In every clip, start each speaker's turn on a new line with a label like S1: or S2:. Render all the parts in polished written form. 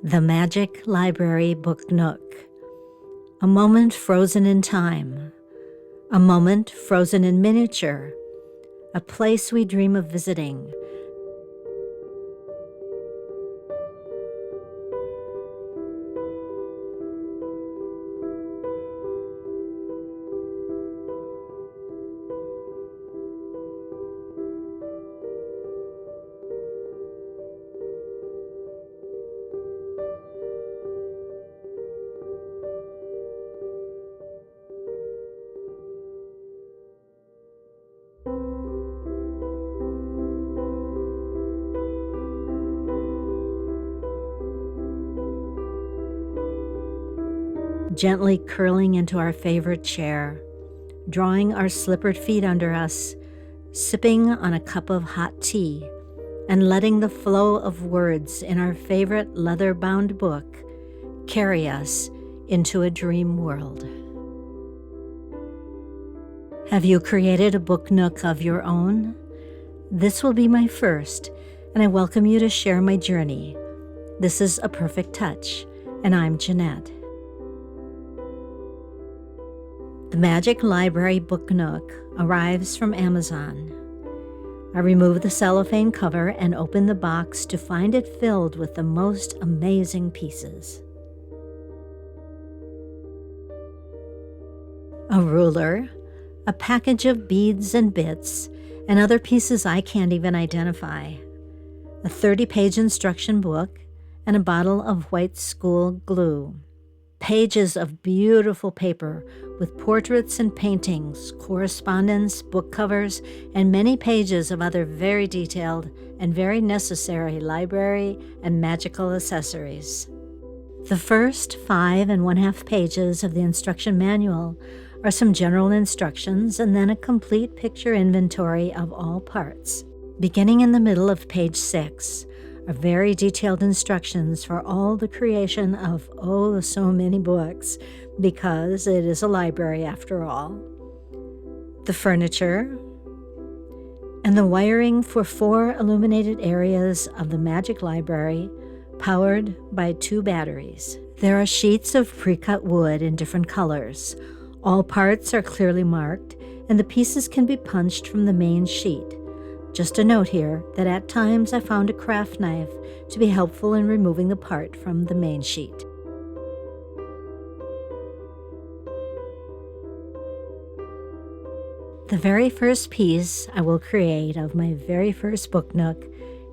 S1: The Magic Library Book Nook. A moment frozen in time. A moment frozen in miniature. A place we dream of visiting. Gently curling into our favorite chair, drawing our slippered feet under us, sipping on a cup of hot tea, and letting the flow of words in our favorite leather-bound book carry us into a dream world. Have you created a book nook of your own? This will be my first, and I welcome you to share my journey. This is A Perfect Touch, and I'm Jeanette. The Magic Library Book Nook arrives from Amazon. I remove the cellophane cover and open the box to find it filled with the most amazing pieces. A ruler, a package of beads and bits, and other pieces I can't even identify. A 30-page instruction book, and a bottle of white school glue. Pages of beautiful paper with portraits and paintings, correspondence, book covers, and many pages of other very detailed and very necessary library and magical accessories. The first 5 1/2 pages of the instruction manual are some general instructions and then a complete picture inventory of all parts. Beginning in the middle of page 6, are very detailed instructions for all the creation of so many books, because it is a library after all. The furniture, and the wiring for 4 illuminated areas of the Magic Library, powered by 2 batteries. There are sheets of pre-cut wood in different colors. All parts are clearly marked, and the pieces can be punched from the main sheet. Just a note here that at times I found a craft knife to be helpful in removing the part from the main sheet. The very first piece I will create of my very first book nook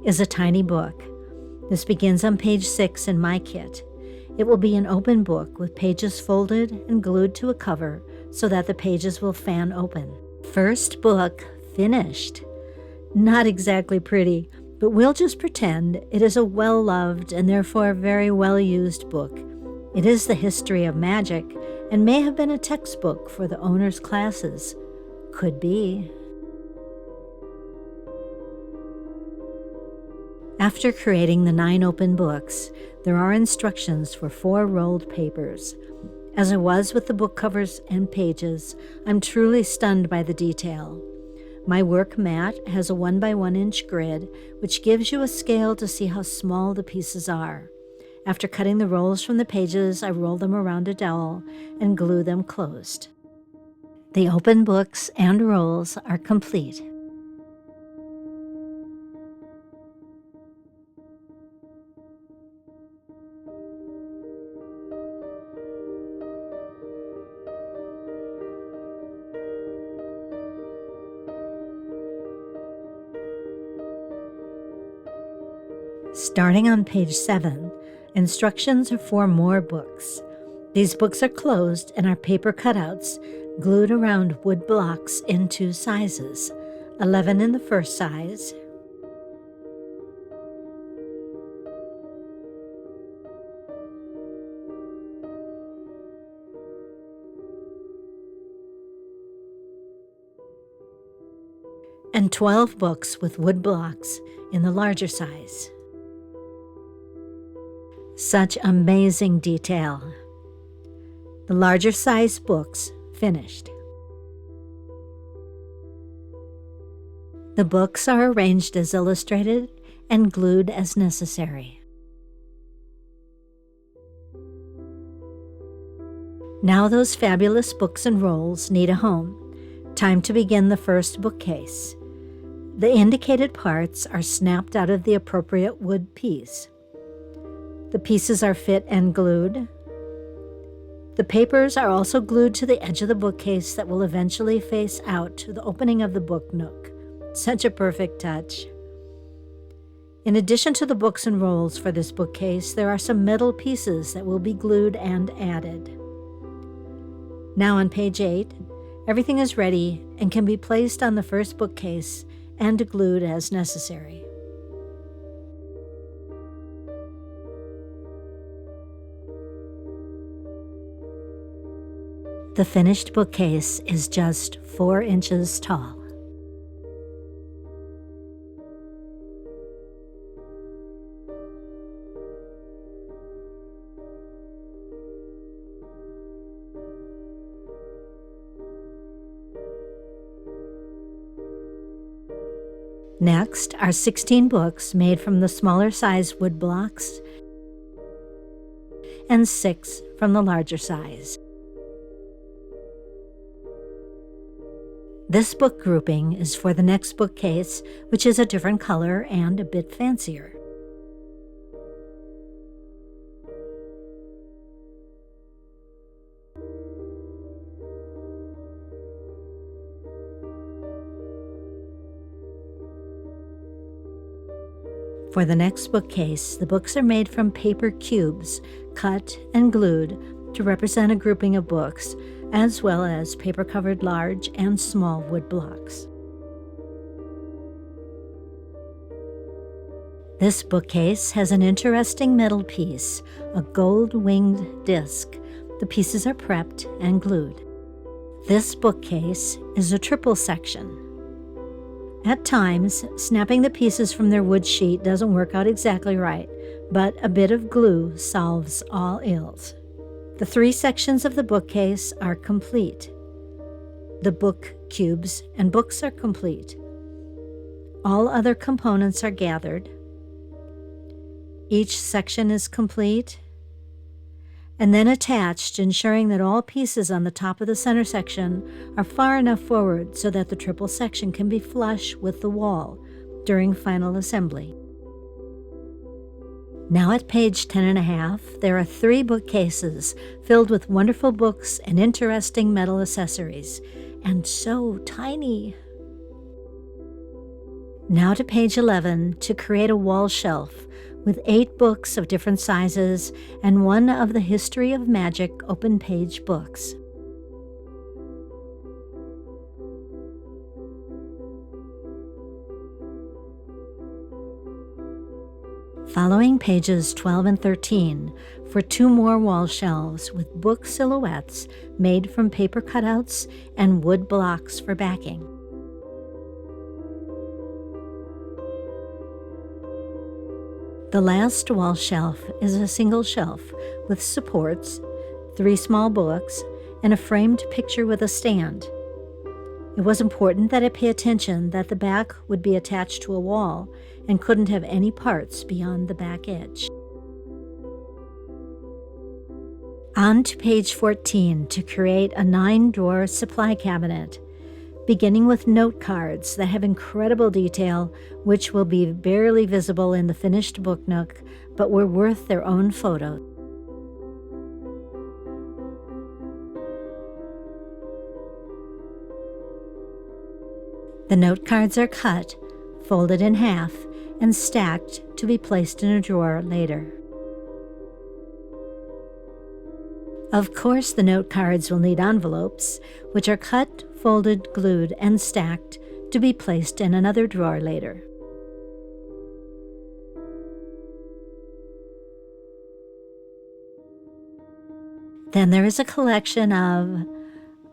S1: is a tiny book. This begins on page 6 in my kit. It will be an open book with pages folded and glued to a cover so that the pages will fan open. First book finished. Not exactly pretty, but we'll just pretend it is a well-loved and therefore very well-used book. It is the history of magic and may have been a textbook for the owner's classes. Could be. After creating the 9 open books, there are instructions for 4 rolled papers. As I was with the book covers and pages, I'm truly stunned by the detail. My work mat has a 1 by 1 inch grid, which gives you a scale to see how small the pieces are. After cutting the rolls from the pages, I roll them around a dowel and glue them closed. The open books and rolls are complete. Starting on page 7, instructions are for more books. These books are closed and are paper cutouts glued around wood blocks in 2 sizes, 11 in the first size, and 12 books with wood blocks in the larger size. Such amazing detail. The larger size books finished. The books are arranged as illustrated and glued as necessary. Now those fabulous books and rolls need a home. Time to begin the first bookcase. The indicated parts are snapped out of the appropriate wood piece. The pieces are fit and glued. The papers are also glued to the edge of the bookcase that will eventually face out to the opening of the book nook. Such a perfect touch. In addition to the books and rolls for this bookcase, there are some metal pieces that will be glued and added. Now on page 8, everything is ready and can be placed on the first bookcase and glued as necessary. The finished bookcase is just 4 inches tall. Next are 16 books made from the smaller size wood blocks and 6 from the larger size. This book grouping is for the next bookcase, which is a different color and a bit fancier. For the next bookcase, the books are made from paper cubes, cut and glued to represent a grouping of books, as well as paper-covered large and small wood blocks. This bookcase has an interesting metal piece, a gold-winged disc. The pieces are prepped and glued. This bookcase is a triple section. At times, snapping the pieces from their wood sheet doesn't work out exactly right, but a bit of glue solves all ills. The 3 sections of the bookcase are complete. The book cubes and books are complete. All other components are gathered. Each section is complete and then attached, ensuring that all pieces on the top of the center section are far enough forward so that the triple section can be flush with the wall during final assembly. Now at page 10.5, there are 3 bookcases filled with wonderful books and interesting metal accessories, and so tiny. Now to page 11 to create a wall shelf with 8 books of different sizes and 1 of the History of Magic open page books. Following pages 12 and 13 for 2 more wall shelves with book silhouettes made from paper cutouts and wood blocks for backing. The last wall shelf is a single shelf with supports, 3 small books, and a framed picture with a stand. It was important that I pay attention that the back would be attached to a wall and couldn't have any parts beyond the back edge. On to page 14 to create a 9-drawer supply cabinet, beginning with note cards that have incredible detail, which will be barely visible in the finished book nook, but were worth their own photo. The note cards are cut, folded in half, and stacked to be placed in a drawer later. Of course, the note cards will need envelopes, which are cut, folded, glued, and stacked to be placed in another drawer later. Then there is a collection of,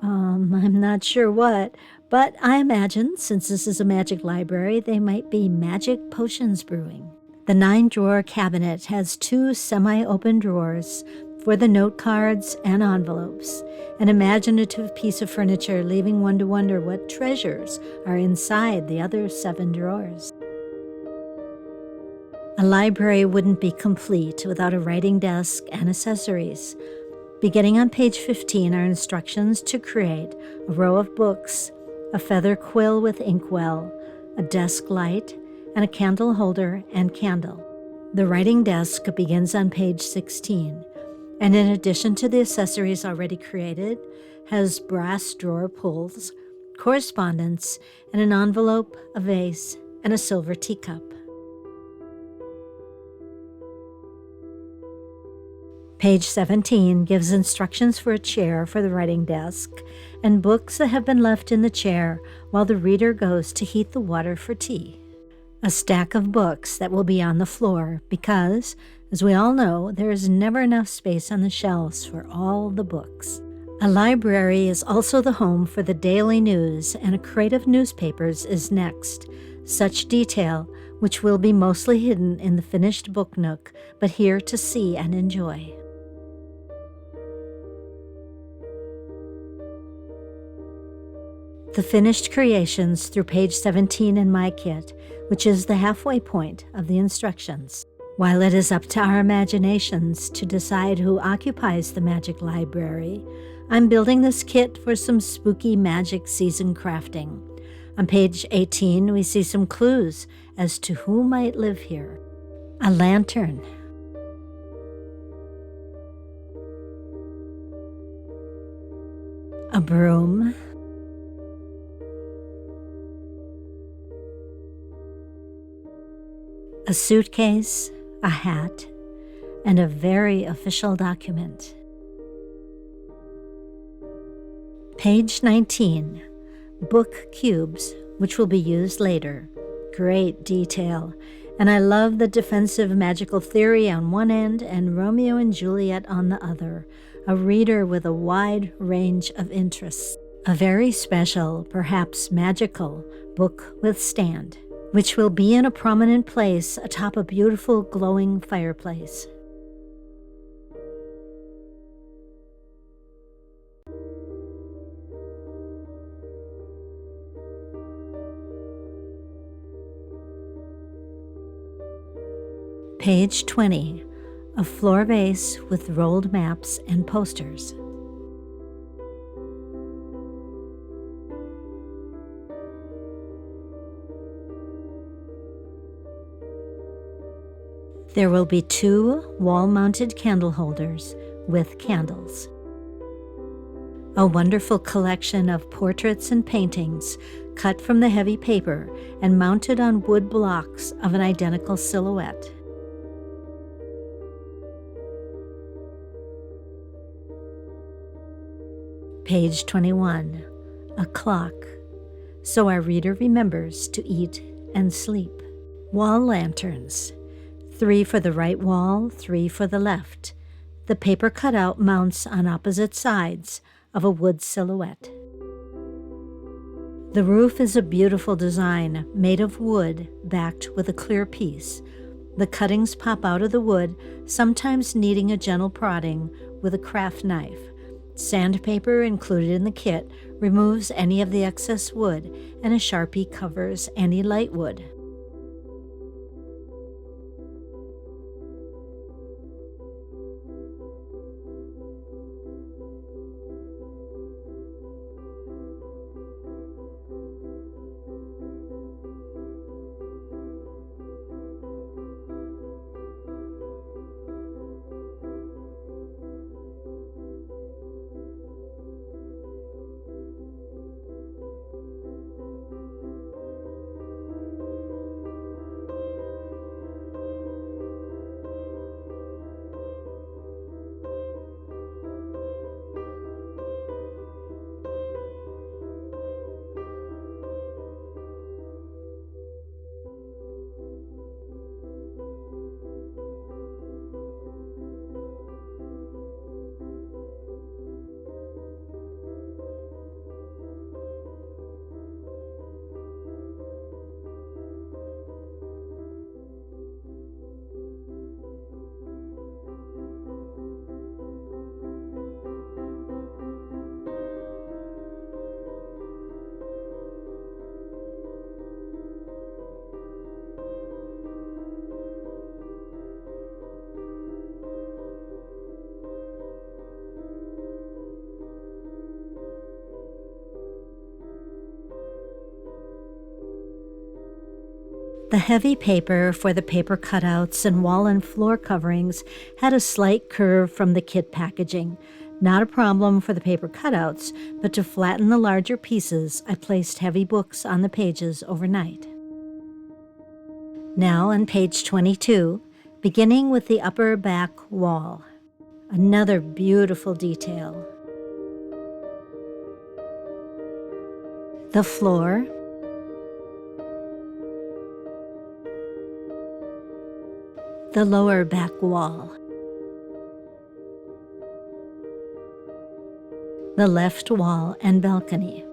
S1: I'm not sure what, but I imagine, since this is a magic library, they might be magic potions brewing. The 9-drawer cabinet has 2 semi-open drawers for the note cards and envelopes, an imaginative piece of furniture leaving one to wonder what treasures are inside the other 7 drawers. A library wouldn't be complete without a writing desk and accessories. Beginning on page 15 are instructions to create a row of books, a feather quill with inkwell, a desk light, and a candle holder and candle. The writing desk begins on page 16, and in addition to the accessories already created, has brass drawer pulls, correspondence, and an envelope, a vase, and a silver teacup. Page 17 gives instructions for a chair for the writing desk and books that have been left in the chair while the reader goes to heat the water for tea. A stack of books that will be on the floor because, as we all know, there is never enough space on the shelves for all the books. A library is also the home for the daily news, and a crate of newspapers is next. Such detail, which will be mostly hidden in the finished book nook, but here to see and enjoy. The finished creations through page 17 in my kit, which is the halfway point of the instructions. While it is up to our imaginations to decide who occupies the Magic Library, I'm building this kit for some spooky magic season crafting. On page 18, we see some clues as to who might live here. A lantern. A broom. A suitcase, a hat, and a very official document. Page 19, book cubes, which will be used later. Great detail, and I love the defensive magical theory on one end and Romeo and Juliet on the other, a reader with a wide range of interests. A very special, perhaps magical, book with stand, which will be in a prominent place atop a beautiful glowing fireplace. Page 20, a floor vase with rolled maps and posters. There will be 2 wall-mounted candle holders with candles. A wonderful collection of portraits and paintings cut from the heavy paper and mounted on wood blocks of an identical silhouette. Page 21, a clock, so our reader remembers to eat and sleep. Wall lanterns. 3 for the right wall, 3 for the left. The paper cutout mounts on opposite sides of a wood silhouette. The roof is a beautiful design made of wood backed with a clear piece. The cuttings pop out of the wood, sometimes needing a gentle prodding with a craft knife. Sandpaper included in the kit removes any of the excess wood, and a Sharpie covers any light wood. The heavy paper for the paper cutouts and wall and floor coverings had a slight curve from the kit packaging. Not a problem for the paper cutouts, but to flatten the larger pieces, I placed heavy books on the pages overnight. Now on page 22, beginning with the upper back wall. Another beautiful detail. The floor, the lower back wall, the left wall and balcony,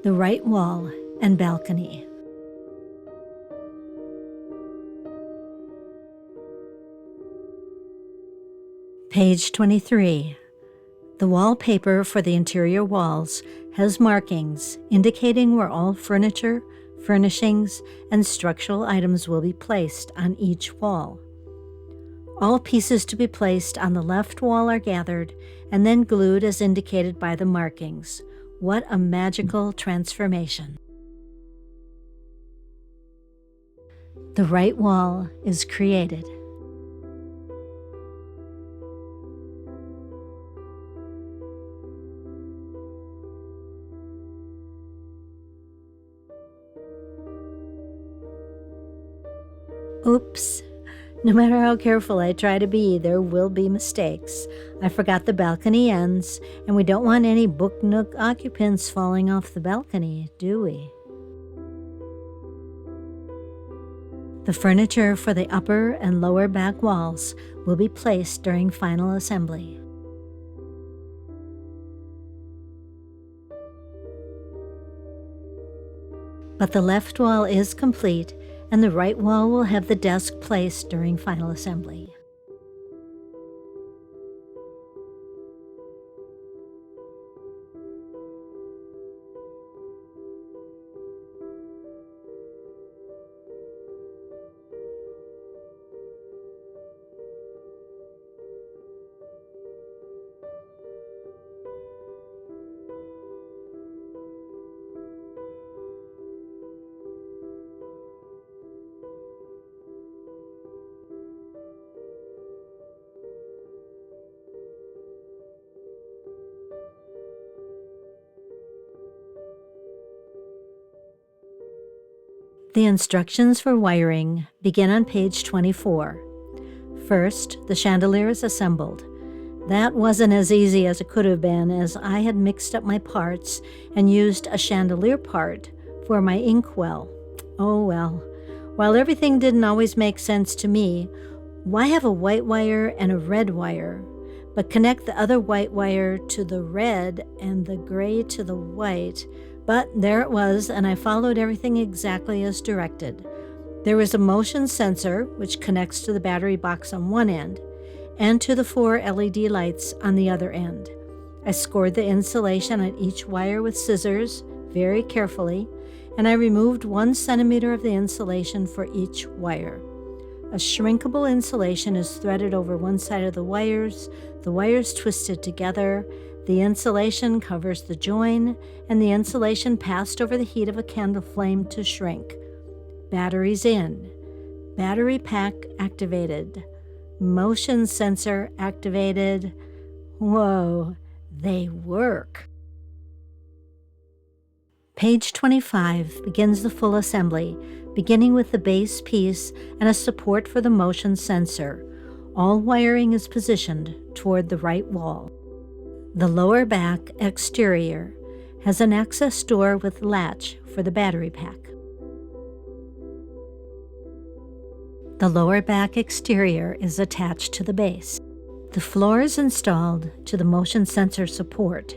S1: the right wall and balcony, page 23. The wallpaper for the interior walls has markings indicating where all furniture, furnishings, and structural items will be placed on each wall. All pieces to be placed on the left wall are gathered and then glued as indicated by the markings. What a magical transformation. The right wall is created. Oops. No matter how careful I try to be, there will be mistakes. I forgot the balcony ends, and we don't want any Book Nook occupants falling off the balcony, do we? The furniture for the upper and lower back walls will be placed during final assembly. But the left wall is complete, and the right wall will have the desk placed during final assembly. The instructions for wiring begin on page 24. First, the chandelier is assembled. That wasn't as easy as it could have been, as I had mixed up my parts and used a chandelier part for my inkwell. Oh well. While everything didn't always make sense to me, why have a white wire and a red wire, but connect the other white wire to the red and the gray to the white? But there it was, and I followed everything exactly as directed. There was a motion sensor, which connects to the battery box on one end, and to the 4 LED lights on the other end. I scored the insulation on each wire with scissors, very carefully, and I removed 1 centimeter of the insulation for each wire. A shrinkable insulation is threaded over one side of the wires twisted together. The insulation covers the join, and the insulation passed over the heat of a candle flame to shrink. Batteries in. Battery pack activated. Motion sensor activated. Whoa, they work. Page 25 begins the full assembly, beginning with the base piece and a support for the motion sensor. All wiring is positioned toward the right wall. The lower back exterior has an access door with latch for the battery pack. The lower back exterior is attached to the base. The floor is installed to the motion sensor support,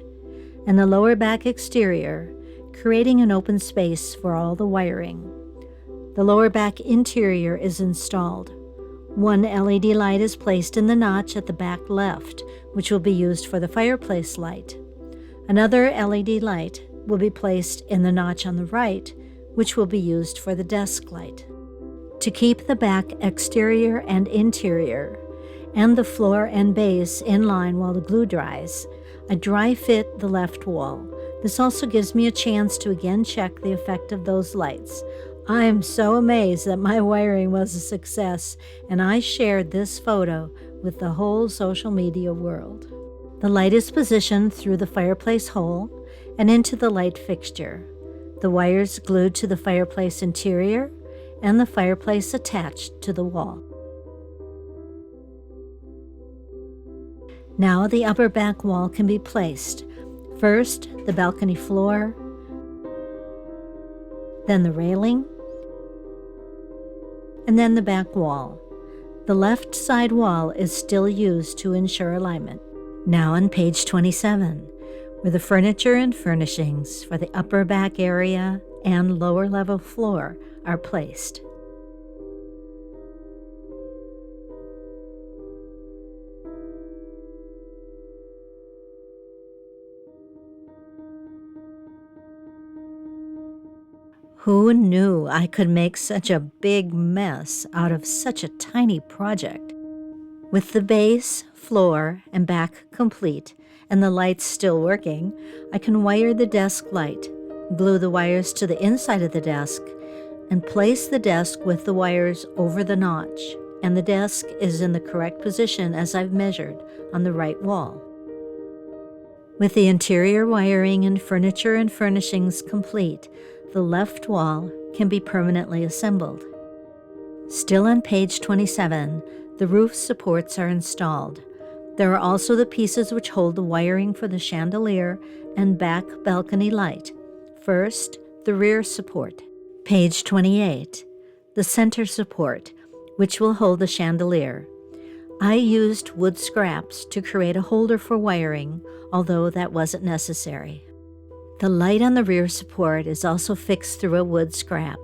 S1: and the lower back exterior, creating an open space for all the wiring. The lower back interior is installed. 1 LED light is placed in the notch at the back left, which will be used for the fireplace light. Another LED light will be placed in the notch on the right, which will be used for the desk light. To keep the back exterior and interior, and the floor and base in line while the glue dries, I dry fit the left wall. This also gives me a chance to again check the effect of those lights. I am so amazed that my wiring was a success, and I shared this photo with the whole social media world. The light is positioned through the fireplace hole and into the light fixture. The wires glued to the fireplace interior and the fireplace attached to the wall. Now the upper back wall can be placed. First, the balcony floor, then the railing, and then the back wall. The left side wall is still used to ensure alignment. Now on page 27, where the furniture and furnishings for the upper back area and lower level floor are placed. Who knew I could make such a big mess out of such a tiny project? With the base, floor, and back complete, and the lights still working, I can wire the desk light, glue the wires to the inside of the desk, and place the desk with the wires over the notch, and the desk is in the correct position as I've measured on the right wall. With the interior wiring and furniture and furnishings complete, the left wall can be permanently assembled. Still on page 27, the roof supports are installed. There are also the pieces which hold the wiring for the chandelier and back balcony light. First, the rear support. Page 28, the center support, which will hold the chandelier. I used wood scraps to create a holder for wiring, although that wasn't necessary. The light on the rear support is also fixed through a wood scrap.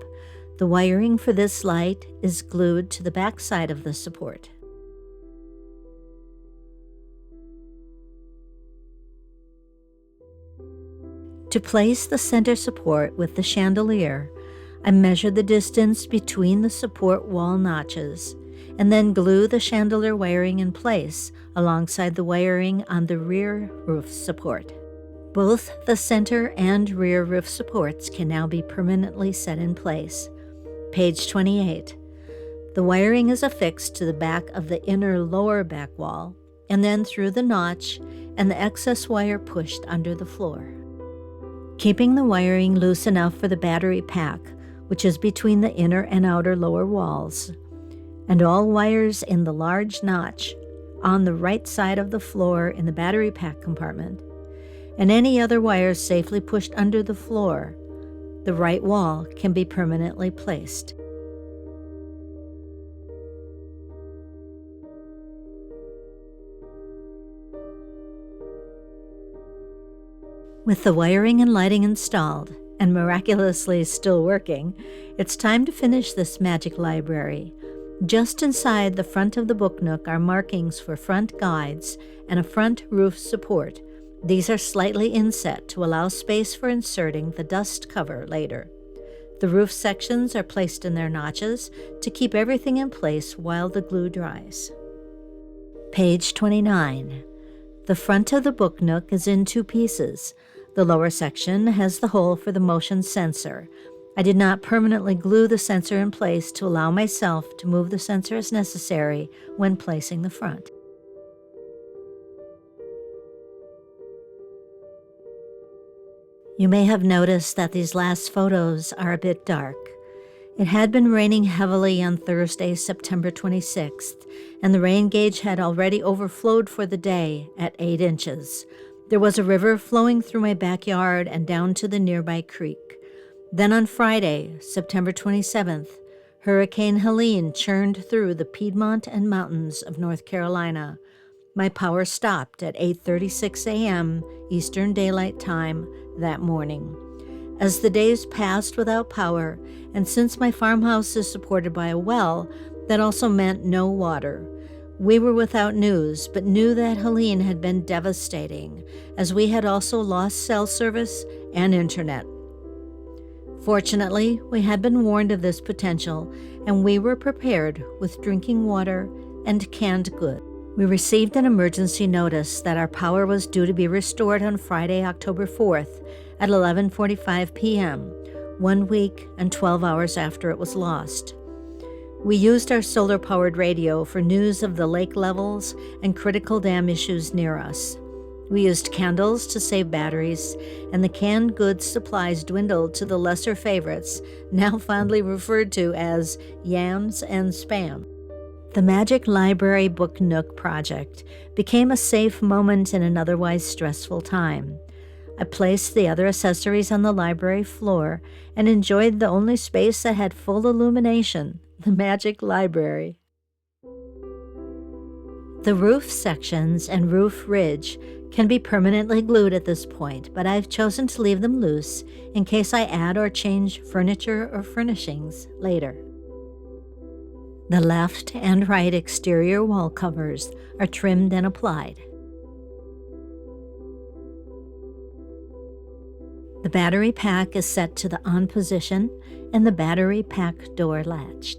S1: The wiring for this light is glued to the back side of the support. To place the center support with the chandelier, I measured the distance between the support wall notches and then glue the chandelier wiring in place alongside the wiring on the rear roof support. Both the center and rear roof supports can now be permanently set in place. Page 28. The wiring is affixed to the back of the inner lower back wall and then through the notch and the excess wire pushed under the floor. Keeping the wiring loose enough for the battery pack, which is between the inner and outer lower walls, and all wires in the large notch on the right side of the floor in the battery pack compartment, and any other wires safely pushed under the floor, the right wall can be permanently placed. With the wiring and lighting installed, and miraculously still working, it's time to finish this magic library. Just inside the front of the book nook are markings for front guides and a front roof support. These are slightly inset to allow space for inserting the dust cover later. The roof sections are placed in their notches to keep everything in place while the glue dries. Page 29. The front of the book nook is in two pieces. The lower section has the hole for the motion sensor. I did not permanently glue the sensor in place to allow myself to move the sensor as necessary when placing the front. You may have noticed that these last photos are a bit dark. It had been raining heavily on Thursday, September 26th, and the rain gauge had already overflowed for the day at 8 inches. There was a river flowing through my backyard and down to the nearby creek. Then on Friday, September 27th, Hurricane Helene churned through the Piedmont and mountains of North Carolina. My power stopped at 8:36 a.m. Eastern Daylight Time that morning. As the days passed without power, and since my farmhouse is supported by a well, that also meant no water. We were without news, but knew that Helene had been devastating, as we had also lost cell service and internet. Fortunately, we had been warned of this potential, and we were prepared with drinking water and canned goods. We received an emergency notice that our power was due to be restored on Friday, October 4th at 11:45 p.m., 1 week and 12 hours after it was lost. We used our solar-powered radio for news of the lake levels and critical dam issues near us. We used candles to save batteries, and the canned goods supplies dwindled to the lesser favorites, now fondly referred to as yams and Spam. The Magic Library Book Nook project became a safe moment in an otherwise stressful time. I placed the other accessories on the library floor and enjoyed the only space that had full illumination, the Magic Library. The roof sections and roof ridge can be permanently glued at this point, but I've chosen to leave them loose in case I add or change furniture or furnishings later. The left and right exterior wall covers are trimmed and applied. The battery pack is set to the on position and the battery pack door latched.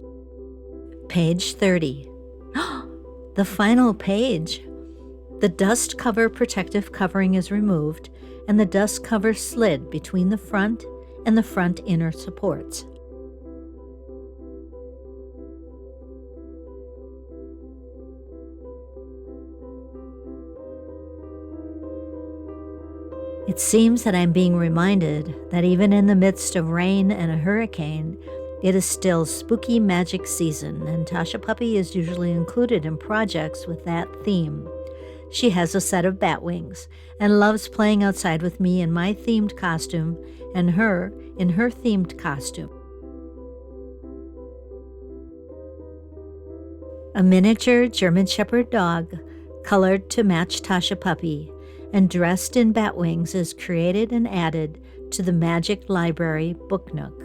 S1: Page 30. The final page! The dust cover protective covering is removed and the dust cover slid between the front and the front inner supports. It seems that I'm being reminded that even in the midst of rain and a hurricane, it is still spooky magic season, and Tasha Puppy is usually included in projects with that theme. She has a set of bat wings and loves playing outside with me in my themed costume and her in her themed costume. A miniature German Shepherd dog, colored to match Tasha Puppy, and dressed in bat wings is created and added to the Magic Library Book Nook.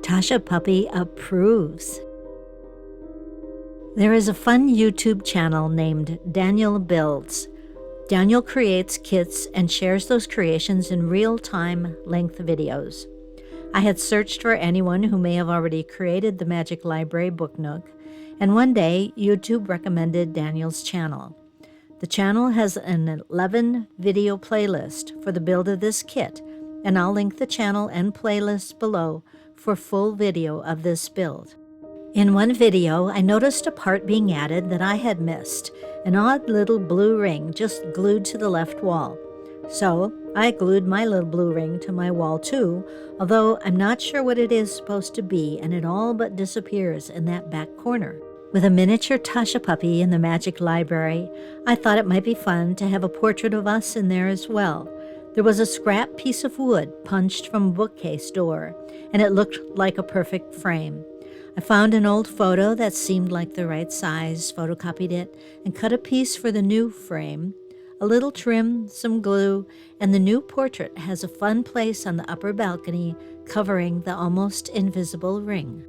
S1: Tasha Puppy approves. There is a fun YouTube channel named Daniel Builds. Daniel creates kits and shares those creations in real-time length videos. I had searched for anyone who may have already created the Magic Library Book Nook, and one day YouTube recommended Daniel's channel. The channel has an 11-video playlist for the build of this kit, and I'll link the channel and playlist below for full video of this build. In one video, I noticed a part being added that I had missed, an odd little blue ring just glued to the left wall. So I glued my little blue ring to my wall too, although I'm not sure what it is supposed to be, and it all but disappears in that back corner. With a miniature Tasha Puppy in the Magic Library, I thought it might be fun to have a portrait of us in there as well. There was a scrap piece of wood punched from a bookcase door, and it looked like a perfect frame. I found an old photo that seemed like the right size, photocopied it, and cut a piece for the new frame. A little trim, some glue, and the new portrait has a fun place on the upper balcony covering the almost invisible ring.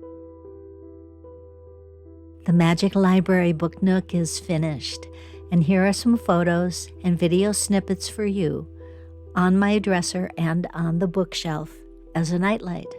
S1: The Magic Library Book Nook is finished, and here are some photos and video snippets for you on my dresser and on the bookshelf as a nightlight.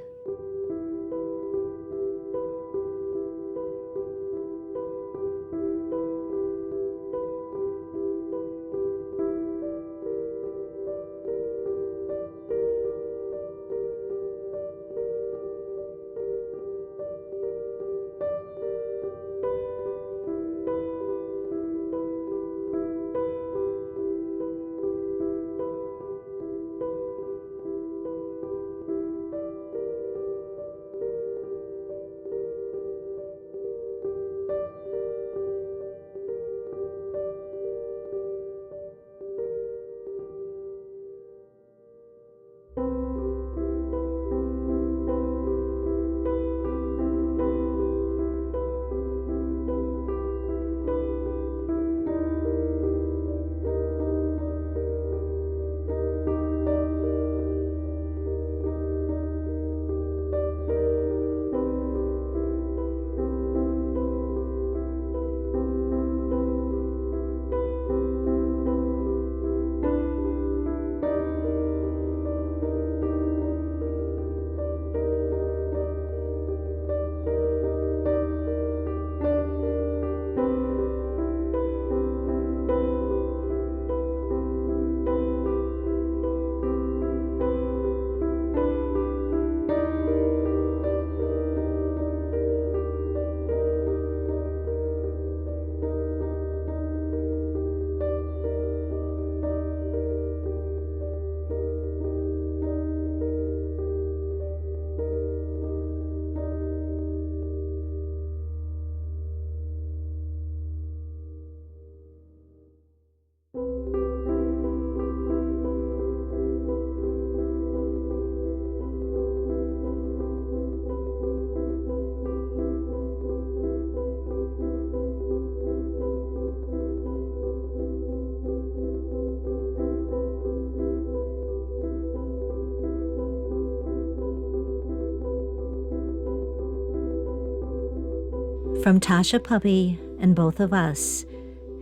S1: From Tasha Puppy and both of us,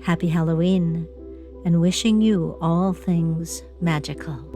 S1: happy Halloween, and wishing you all things magical.